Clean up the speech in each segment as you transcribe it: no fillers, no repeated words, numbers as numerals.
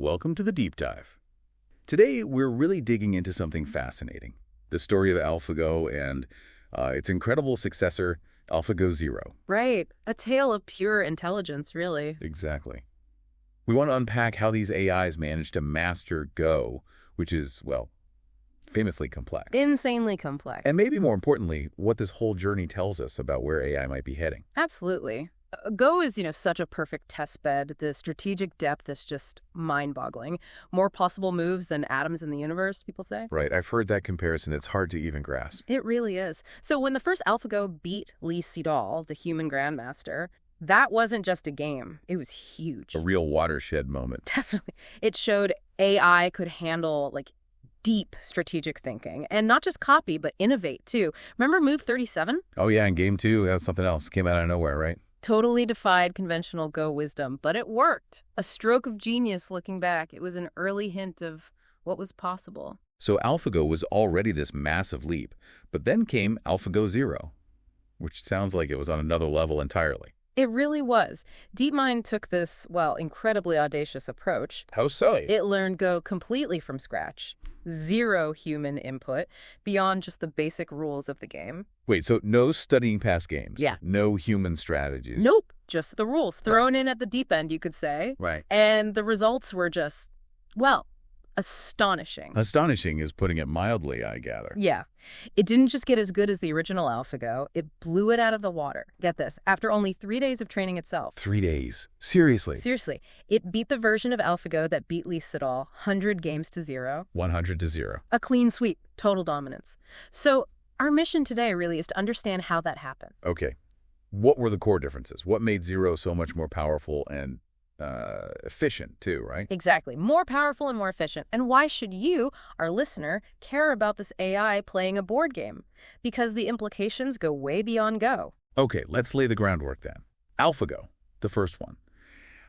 welcome to the Deep Dive. Today, we're really digging into something fascinating, the story of AlphaGo and its incredible successor, AlphaGo Zero. Right. A tale of pure intelligence, really. Exactly. We want to unpack how these AIs managed to master Go, which is, well, famously complex. Insanely complex. And maybe more importantly, what this whole journey tells us about where AI might be heading. Absolutely. Go is, such a perfect test bed. The strategic depth is just mind-boggling. More possible moves than atoms in the universe, people say. Right, I've heard that comparison. It's hard to even grasp. It really is. So when the first AlphaGo beat Lee Sedol, the human grandmaster, that wasn't just a game. It was huge. A real watershed moment. Definitely. It showed AI could handle, deep strategic thinking. And not just copy, but innovate, too. Remember Move 37? Oh, yeah, in Game 2, that was something else. Came out of nowhere, right? Totally defied conventional Go wisdom, but it worked. A stroke of genius looking back. It was an early hint of what was possible. So AlphaGo was already this massive leap, but then came AlphaGo Zero, which sounds like it was on another level entirely. It really was. DeepMind took this, incredibly audacious approach. How so? It learned Go completely from scratch. Zero human input beyond just the basic rules of the game. Wait, so no studying past games? Yeah. No human strategies? Nope. Just the rules thrown in at the deep end, you could say. Right. And the results were just, astonishing. Astonishing is putting it mildly, I gather. Yeah. It didn't just get as good as the original AlphaGo. It blew it out of the water. Get this. After only 3 days of training itself. 3 days? Seriously? Seriously. It beat the version of AlphaGo that beat Lee Sedol 100 games to 0. 100 to 0. A clean sweep. Total dominance. So our mission today really is to understand how that happened. Okay. What were the core differences? What made Zero so much more powerful and efficient, too, right? Exactly. More powerful and more efficient. And why should you, our listener, care about this AI playing a board game? Because the implications go way beyond Go. Okay, let's lay the groundwork then. AlphaGo, the first one.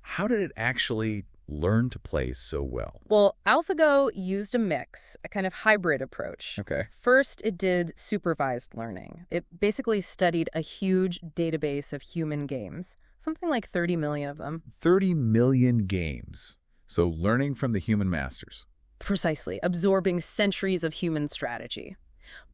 How did it actually learn to play so well? Well, AlphaGo used a mix, a kind of hybrid approach. Okay. First, it did supervised learning. It basically studied a huge database of human games, something like 30 million of them. 30 million games. So learning from the human masters. Precisely, absorbing centuries of human strategy.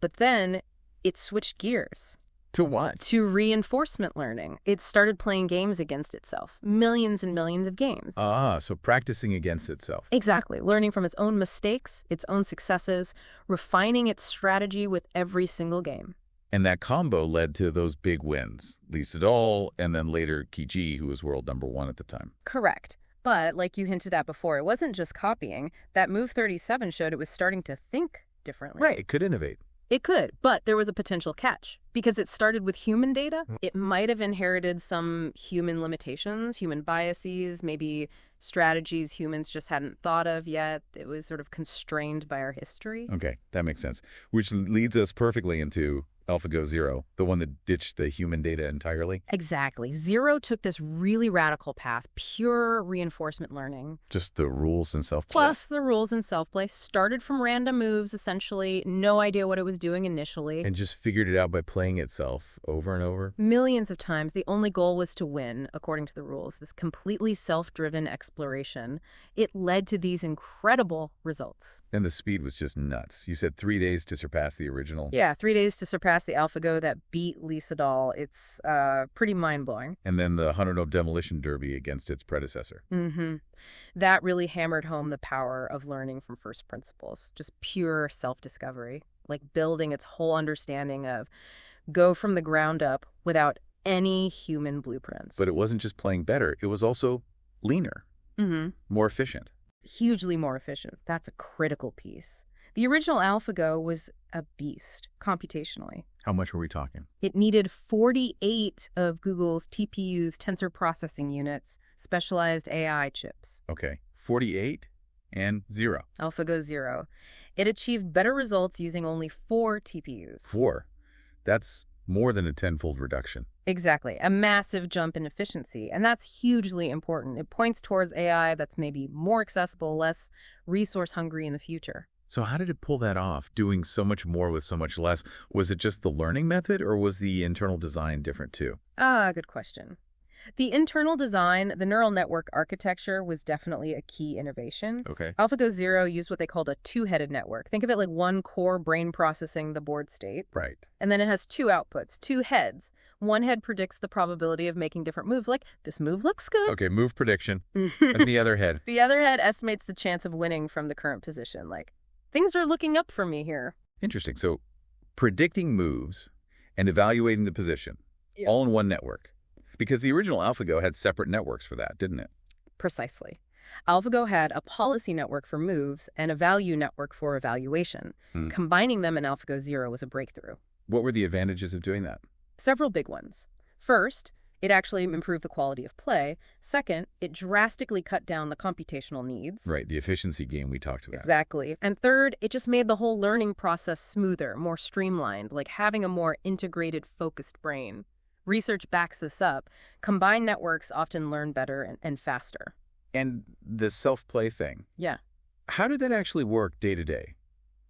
But then it switched gears. To what? To reinforcement learning. It started playing games against itself. Millions and millions of games. So practicing against itself. Exactly. Learning from its own mistakes, its own successes, refining its strategy with every single game. And that combo led to those big wins. Lee Sedol, and then later Kiji, who was world #1 at the time. Correct. But, like you hinted at before, it wasn't just copying. That Move 37 showed it was starting to think differently. Right, it could innovate. It could, but there was a potential catch. Because it started with human data, it might have inherited some human limitations, human biases, maybe strategies humans just hadn't thought of yet. It was sort of constrained by our history. Okay, that makes sense. Which leads us perfectly into AlphaGo Zero, the one that ditched the human data entirely. Exactly. Zero took this really radical path, pure reinforcement learning. Just the rules and self-play. Plus the rules and self-play. Started from random moves, essentially. No idea what it was doing initially. And just figured it out by playing itself over and over. Millions of times. The only goal was to win, according to the rules. This completely self-driven exploration. It led to these incredible results. And the speed was just nuts. You said 3 days to surpass the original. Yeah, 3 days to surpass the AlphaGo that beat Lee Sedol. It's pretty mind-blowing. And then the 100-note demolition derby against its predecessor. Mm-hmm. That really hammered home the power of learning from first principles. Just pure self-discovery. Like building its whole understanding of Go from the ground up without any human blueprints. But it wasn't just playing better. It was also leaner. Mm-hmm. More efficient. Hugely more efficient. That's a critical piece. The original AlphaGo was a beast, computationally. How much were we talking? It needed 48 of Google's TPU's tensor processing units, specialized AI chips. Okay, 48 and 0. AlphaGo Zero. It achieved better results using only 4 TPUs. 4? That's more than a tenfold reduction. Exactly. A massive jump in efficiency. And that's hugely important. It points towards AI that's maybe more accessible, less resource hungry in the future. So how did it pull that off, doing so much more with so much less? Was it just the learning method, or was the internal design different too? Good question. The internal design, the neural network architecture was definitely a key innovation. Okay. AlphaGo Zero used what they called a two-headed network. Think of it like one core brain processing the board state. Right. And then it has two outputs, two heads. One head predicts the probability of making different moves, like, this move looks good. Okay, move prediction. And the other head. The other head estimates the chance of winning from the current position, like, things are looking up for me here. Interesting. So predicting moves and evaluating the position, Yeah. all in one network. Because the original AlphaGo had separate networks for that, didn't it? Precisely. AlphaGo had a policy network for moves and a value network for evaluation. Combining them in AlphaGo Zero was a breakthrough. What were the advantages of doing that? Several big ones. First, it actually improved the quality of play. Second, it drastically cut down the computational needs. Right, the efficiency gain we talked about. Exactly. And third, it just made the whole learning process smoother, more streamlined, like having a more integrated, focused brain. Research backs this up. Combined networks often learn better and faster. And the self-play thing. Yeah. How did that actually work day to day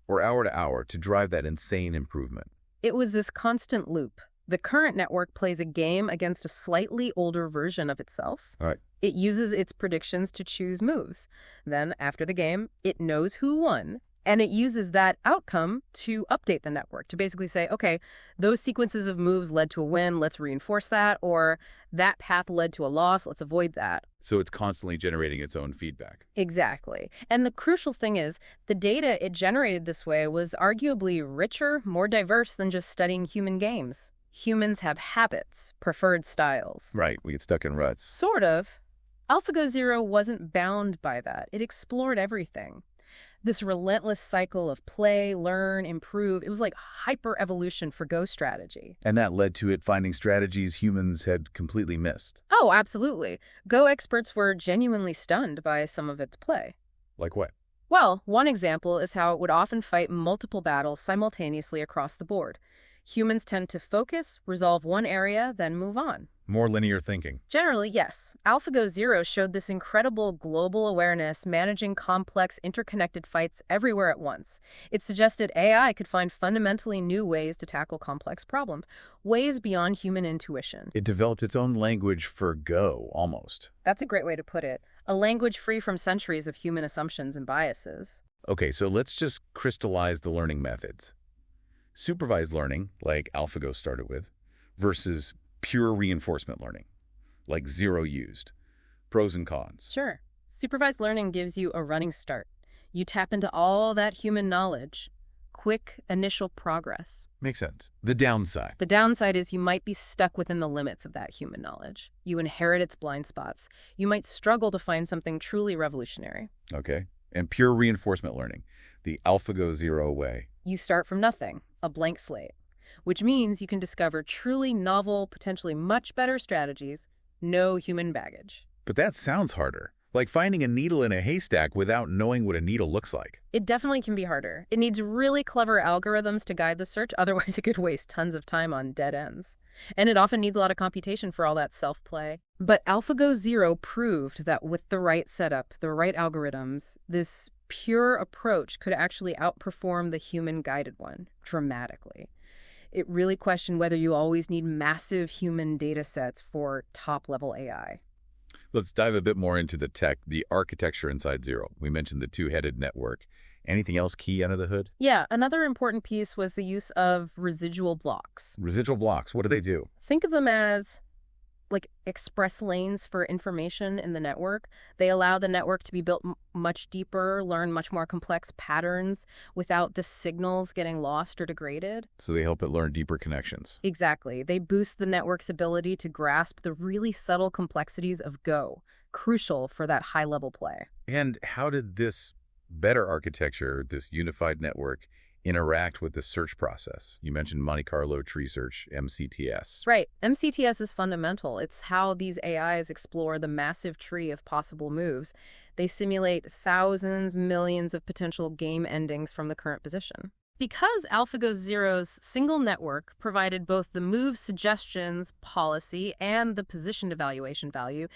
or hour to hour to drive that insane improvement? It was this constant loop. The current network plays a game against a slightly older version of itself. All right. It uses its predictions to choose moves. Then, after the game, it knows who won, and it uses that outcome to update the network, to basically say, okay, those sequences of moves led to a win, let's reinforce that, or that path led to a loss, let's avoid that. So it's constantly generating its own feedback. Exactly. And the crucial thing is, the data it generated this way was arguably richer, more diverse than just studying human games. Humans have habits, preferred styles. Right, we get stuck in ruts. Sort of. AlphaGo Zero wasn't bound by that. It explored everything. This relentless cycle of play, learn, improve, it was like hyper-evolution for Go strategy. And that led to it finding strategies humans had completely missed. Oh, absolutely. Go experts were genuinely stunned by some of its play. Like what? Well, one example is how it would often fight multiple battles simultaneously across the board. Humans tend to focus, resolve one area, then move on. More linear thinking. Generally, yes. AlphaGo Zero showed this incredible global awareness, managing complex, interconnected fights everywhere at once. It suggested AI could find fundamentally new ways to tackle complex problems, ways beyond human intuition. It developed its own language for Go, almost. That's a great way to put it. A language free from centuries of human assumptions and biases. Okay, so let's just crystallize the learning methods. Supervised learning, like AlphaGo started with, versus pure reinforcement learning, like Zero used. Pros and cons. Sure. Supervised learning gives you a running start. You tap into all that human knowledge. Quick initial progress. Makes sense. The downside. The downside is you might be stuck within the limits of that human knowledge. You inherit its blind spots. You might struggle to find something truly revolutionary. Okay. And pure reinforcement learning, the AlphaGo Zero way. You start from nothing, a blank slate, which means you can discover truly novel, potentially much better strategies, no human baggage. But that sounds harder. Like finding a needle in a haystack without knowing what a needle looks like. It definitely can be harder. It needs really clever algorithms to guide the search, otherwise it could waste tons of time on dead ends. And it often needs a lot of computation for all that self-play. But AlphaGo Zero proved that with the right setup, the right algorithms, this pure approach could actually outperform the human-guided one dramatically. It really questioned whether you always need massive human data sets for top-level AI. Let's dive a bit more into the tech, the architecture inside Zero. We mentioned the two-headed network. Anything else key under the hood? Yeah, another important piece was the use of residual blocks. Residual blocks, what do they do? Think of them as like express lanes for information in the network. They allow the network to be built much deeper, learn much more complex patterns without the signals getting lost or degraded. So they help it learn deeper connections. Exactly. They boost the network's ability to grasp the really subtle complexities of Go, crucial for that high-level play. And how did this better architecture, this unified network, interact with the search process? You mentioned Monte Carlo tree search, MCTS. Right. MCTS is fundamental. It's how these AIs explore the massive tree of possible moves. They simulate thousands, millions of potential game endings from the current position. Because AlphaGo Zero's single network provided both the move suggestions policy and the position evaluation value,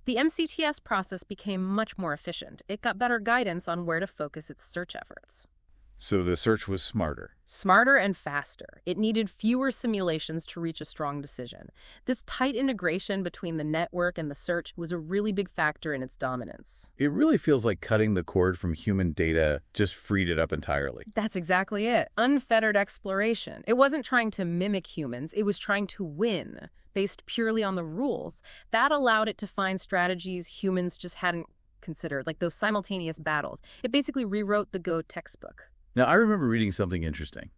the MCTS process became much more efficient. It got better guidance on where to focus its search efforts. So the search was smarter. Smarter and faster. It needed fewer simulations to reach a strong decision. This tight integration between the network and the search was a really big factor in its dominance. It really feels like cutting the cord from human data just freed it up entirely. That's exactly it. Unfettered exploration. It wasn't trying to mimic humans. It was trying to win, based purely on the rules. That allowed it to find strategies humans just hadn't considered, like those simultaneous battles. It basically rewrote the Go textbook. Now, I remember reading something interesting.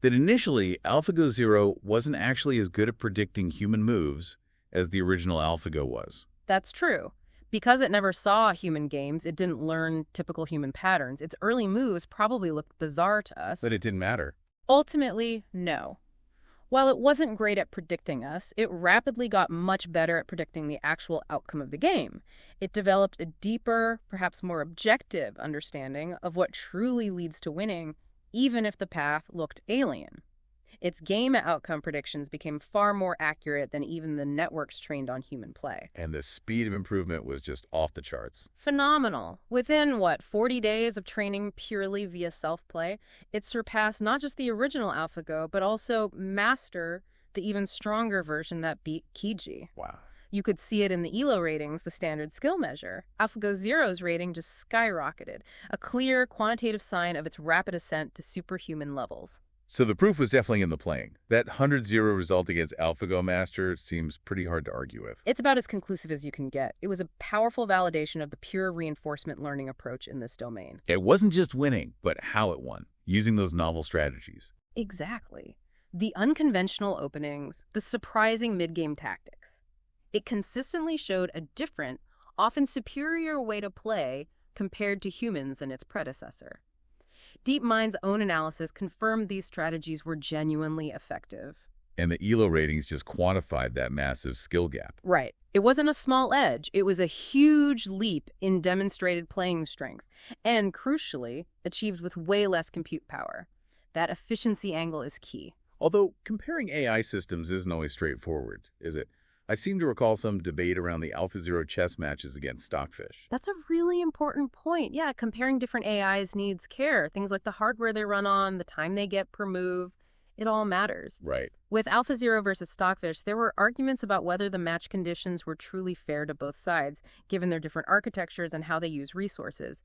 That initially, AlphaGo Zero wasn't actually as good at predicting human moves as the original AlphaGo was. That's true. Because it never saw human games, it didn't learn typical human patterns. Its early moves probably looked bizarre to us. But it didn't matter. Ultimately, no. While it wasn't great at predicting us, it rapidly got much better at predicting the actual outcome of the game. It developed a deeper, perhaps more objective understanding of what truly leads to winning, even if the path looked alien. Its game outcome predictions became far more accurate than even the networks trained on human play. And the speed of improvement was just off the charts. Phenomenal. Within, 40 days of training purely via self-play, it surpassed not just the original AlphaGo, but also Master, the even stronger version that beat Kiji. Wow. You could see it in the ELO ratings, the standard skill measure. AlphaGo Zero's rating just skyrocketed, a clear quantitative sign of its rapid ascent to superhuman levels. So the proof was definitely in the playing. That 100-0 result against AlphaGo Master seems pretty hard to argue with. It's about as conclusive as you can get. It was a powerful validation of the pure reinforcement learning approach in this domain. It wasn't just winning, but how it won, using those novel strategies. Exactly. The unconventional openings, the surprising mid-game tactics. It consistently showed a different, often superior way to play compared to humans and its predecessor. DeepMind's own analysis confirmed these strategies were genuinely effective. And the ELO ratings just quantified that massive skill gap. Right. It wasn't a small edge. It was a huge leap in demonstrated playing strength, and crucially, achieved with way less compute power. That efficiency angle is key. Although comparing AI systems isn't always straightforward, is it? I seem to recall some debate around the AlphaZero chess matches against Stockfish. That's a really important point. Yeah, comparing different AIs needs care. Things like the hardware they run on, the time they get per move, it all matters. Right. With AlphaZero versus Stockfish, there were arguments about whether the match conditions were truly fair to both sides, given their different architectures and how they use resources.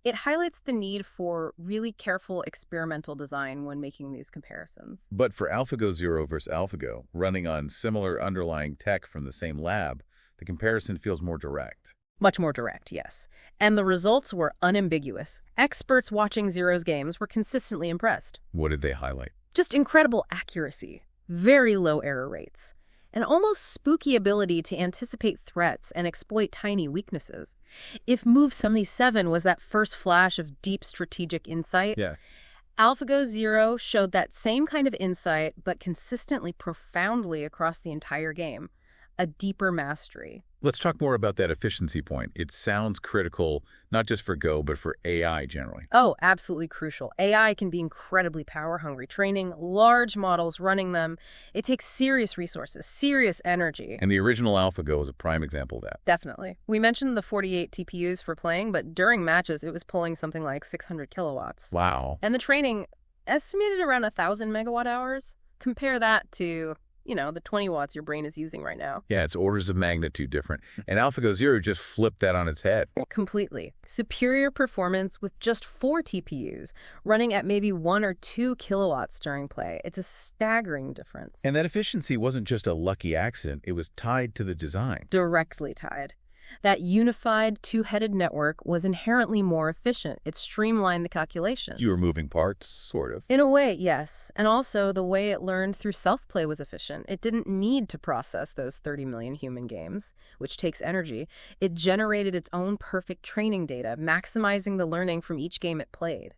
It highlights the need for really careful experimental design when making these comparisons. But for AlphaGo Zero versus AlphaGo, running on similar underlying tech from the same lab, the comparison feels more direct. Much more direct, yes. And the results were unambiguous. Experts watching Zero's games were consistently impressed. What did they highlight? Just incredible accuracy, very low error rates, an almost spooky ability to anticipate threats and exploit tiny weaknesses. If Move 77 was that first flash of deep strategic insight, AlphaGo Zero showed that same kind of insight, but consistently profoundly across the entire game. A deeper mastery. Let's talk more about that efficiency point. It sounds critical, not just for Go, but for AI generally. Oh, absolutely crucial. AI can be incredibly power-hungry. Training large models, running them, it takes serious resources, serious energy. And the original AlphaGo is a prime example of that. Definitely. We mentioned the 48 TPUs for playing, but during matches, it was pulling something like 600 kilowatts. Wow. And the training, estimated around 1,000 megawatt hours. Compare that to the 20 watts your brain is using right now. Yeah, it's orders of magnitude different. And AlphaGo Zero just flipped that on its head. Completely. Superior performance with just 4 TPUs, running at maybe 1 or 2 kilowatts during play. It's a staggering difference. And that efficiency wasn't just a lucky accident. It was tied to the design. Directly tied. That unified two-headed network was inherently more efficient. It streamlined the calculations. Fewer moving parts, sort of. In a way, yes. And also, the way it learned through self-play was efficient. It didn't need to process those 30 million human games, which takes energy. It generated its own perfect training data, maximizing the learning from each game it played.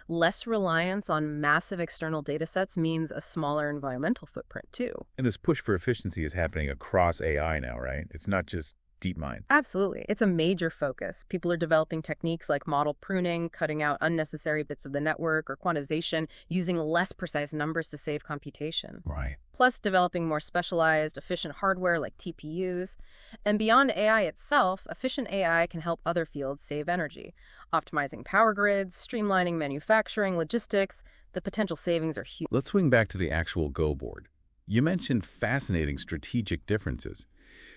Less reliance on massive external datasets means a smaller environmental footprint, too. And this push for efficiency is happening across AI now, right? It's not just DeepMind. Absolutely. It's a major focus. People are developing techniques like model pruning, cutting out unnecessary bits of the network, or quantization, using less precise numbers to save computation. Right. Plus, developing more specialized, efficient hardware like TPUs. And beyond AI itself, efficient AI can help other fields save energy, optimizing power grids, streamlining manufacturing, logistics. The potential savings are huge. Let's swing back to the actual Go board. You mentioned fascinating strategic differences.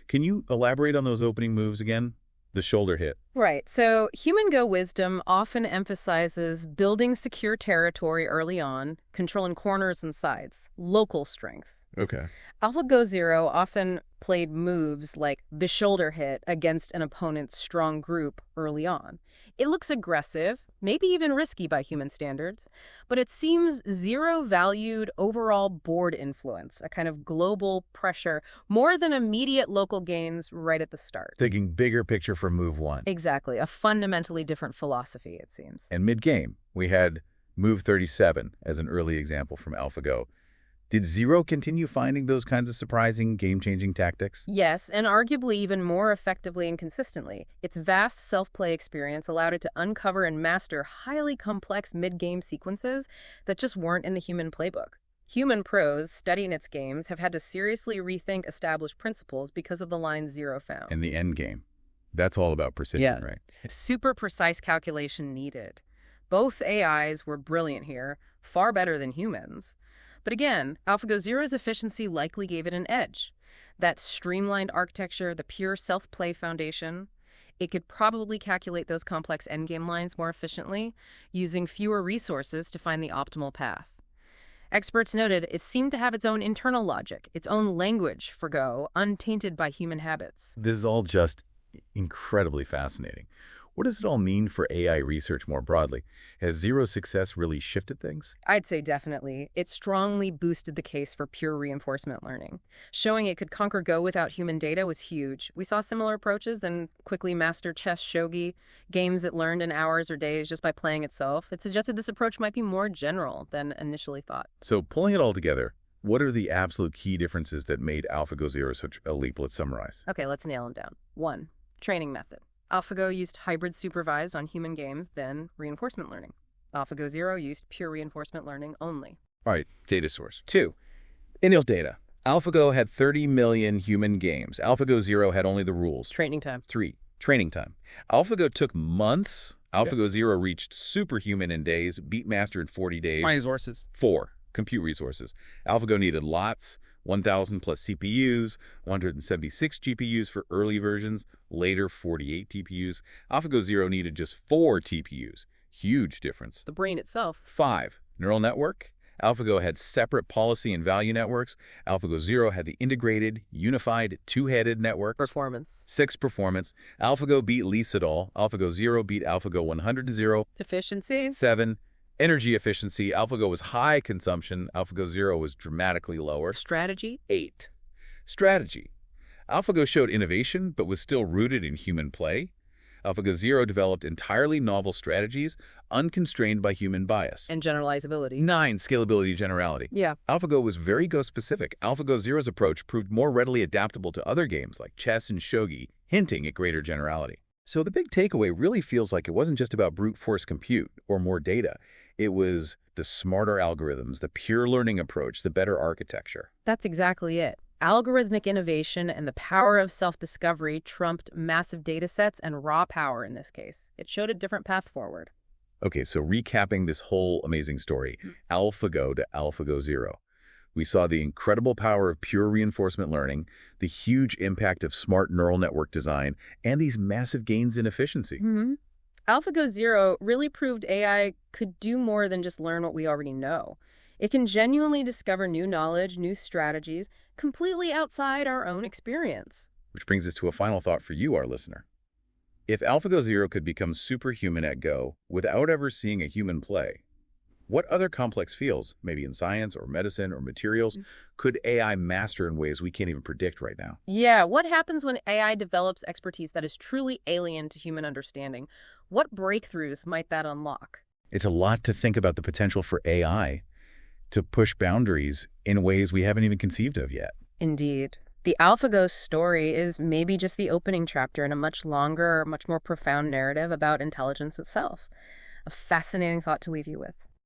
Can you elaborate on those opening moves again? The shoulder hit. Right. So human Go wisdom often emphasizes building secure territory early on, controlling corners and sides, local strength. Okay. AlphaGo Zero often played moves like the shoulder hit against an opponent's strong group early on. It looks aggressive, maybe even risky by human standards, but it seems Zero valued overall board influence, a kind of global pressure, more than immediate local gains right at the start. Thinking bigger picture for move one. Exactly. A fundamentally different philosophy, it seems. And mid-game, we had move 37 as an early example from AlphaGo. Did Zero continue finding those kinds of surprising, game-changing tactics? Yes, and arguably even more effectively and consistently. Its vast self-play experience allowed it to uncover and master highly complex mid-game sequences that just weren't in the human playbook. Human pros studying its games have had to seriously rethink established principles because of the lines Zero found. And the end game. That's all about precision, right? Super precise calculation needed. Both AIs were brilliant here, far better than humans. But again, AlphaGo Zero's efficiency likely gave it an edge. That streamlined architecture, the pure self-play foundation, it could probably calculate those complex endgame lines more efficiently, using fewer resources to find the optimal path. Experts noted it seemed to have its own internal logic, its own language for Go, untainted by human habits. This is all just incredibly fascinating. What does it all mean for AI research more broadly? Has Zero's success really shifted things? I'd say definitely. It strongly boosted the case for pure reinforcement learning. Showing it could conquer Go without human data was huge. We saw similar approaches, then quickly master chess, shogi, games it learned in hours or days just by playing itself. It suggested this approach might be more general than initially thought. So pulling it all together, what are the absolute key differences that made AlphaGo Zero such a leap? Let's summarize. Okay, let's nail them down. 1. Training method. AlphaGo used hybrid supervised on human games, then reinforcement learning. AlphaGo Zero used pure reinforcement learning only. All right, data source. 2. Initial data. AlphaGo had 30 million human games. AlphaGo Zero had only the rules. Training time. 3. Training time. AlphaGo took months. AlphaGo Zero reached superhuman in days, beat master in 40 days. Resources. 4. Compute resources. AlphaGo needed lots, 1,000 plus CPUs, 176 GPUs for early versions, later 48 TPUs. AlphaGo Zero needed just 4 TPUs. Huge difference. The brain itself. 5. Neural network. AlphaGo had separate policy and value networks. AlphaGo Zero had the integrated, unified, two-headed network. Performance. 6. Performance. AlphaGo beat Lisa et al. AlphaGo Zero beat AlphaGo 100. Efficiency. 7. Energy efficiency. AlphaGo was high consumption. AlphaGo Zero was dramatically lower. Strategy. 8. Strategy. AlphaGo showed innovation, but was still rooted in human play. AlphaGo Zero developed entirely novel strategies, unconstrained by human bias. And generalizability. 9. Scalability generality. Yeah. AlphaGo was very Go-specific. AlphaGo Zero's approach proved more readily adaptable to other games like chess and shogi, hinting at greater generality. So the big takeaway really feels like it wasn't just about brute force compute or more data. It was the smarter algorithms, the pure learning approach, the better architecture. That's exactly it. Algorithmic innovation and the power of self-discovery trumped massive data sets and raw power in this case. It showed a different path forward. Okay, so recapping this whole amazing story, AlphaGo to AlphaGo Zero. We saw the incredible power of pure reinforcement learning, the huge impact of smart neural network design, and these massive gains in efficiency. AlphaGo Zero really proved AI could do more than just learn what we already know. It can genuinely discover new knowledge, new strategies, completely outside our own experience. Which brings us to a final thought for you, our listener. If AlphaGo Zero could become superhuman at Go without ever seeing a human play, what other complex fields, maybe in science or medicine or materials, could AI master in ways we can't even predict right now? Yeah, what happens when AI develops expertise that is truly alien to human understanding? What breakthroughs might that unlock? It's a lot to think about the potential for AI to push boundaries in ways we haven't even conceived of yet. Indeed. The AlphaGo story is maybe just the opening chapter in a much longer, much more profound narrative about intelligence itself. A fascinating thought to leave you with.